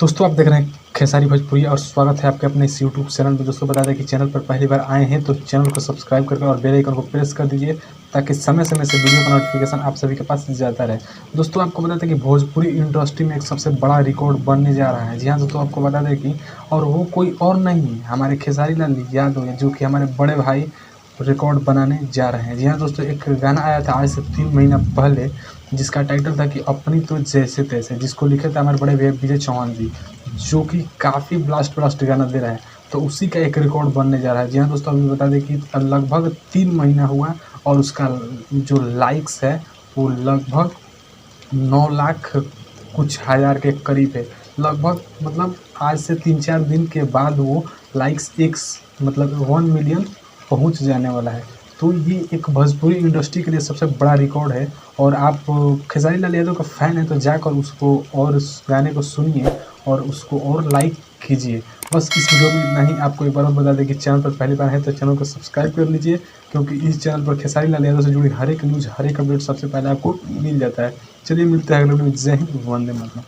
दोस्तों आप देख रहे हैं खेसारी भोजपुरी और स्वागत है आपके अपने इस यूट्यूब चैनल में। दोस्तों बता दें कि चैनल पर पहली बार आए हैं तो चैनल को सब्सक्राइब करके और बेल आइकन को प्रेस कर दीजिए ताकि समय समय से वीडियो का नोटिफिकेशन आप सभी के पास जाता रहे। दोस्तों आपको बता दें कि भोजपुरी इंडस्ट्री में एक सबसे बड़ा रिकॉर्ड बनने जा रहा है। जी हाँ दोस्तों, आपको बता दें कि और वो कोई और नहीं है, हमारे खेसारी लाल यादव हैं, जो कि हमारे बड़े भाई रिकॉर्ड बनाने जा रहे हैं। जी हाँ दोस्तों, एक गाना आया था आज से 3 महीना पहले जिसका टाइटल था कि अपनी तो जैसे तैसे, जिसको लिखे थे हमारे बड़े भैया विजय चौहान जी, जो कि काफ़ी ब्लास्ट गाना दे रहा है। तो उसी का एक रिकॉर्ड बनने जा रहा है। जी हाँ दोस्तों, अभी बता दें कि लगभग 3 महीना हुआ और उसका जो लाइक्स है वो लगभग 9 लाख कुछ हज़ार के करीब है। लगभग मतलब आज से 3-4 दिन के बाद वो लाइक्स मतलब 1 मिलियन पहुंच जाने वाला है। तो ये एक भोजपुरी इंडस्ट्री के लिए सबसे बड़ा रिकॉर्ड है। और आप खेसारी लाल यादव का फ़ैन है तो जाकर उसको और उस गाने को सुनिए और उसको और लाइक कीजिए। बस इस वीडियो में इतना ही। आपको एक बार और बता दें कि चैनल पर पहली बार है तो चैनल को सब्सक्राइब कर लीजिए, क्योंकि इस चैनल पर खेसारी लाल यादव से जुड़ी हर एक न्यूज़, हर एक अपडेट सबसे पहले आपको मिल जाता है। चलिए मिलते हैं अगले वीडियो में। जय हिंद, वंदे मातरम।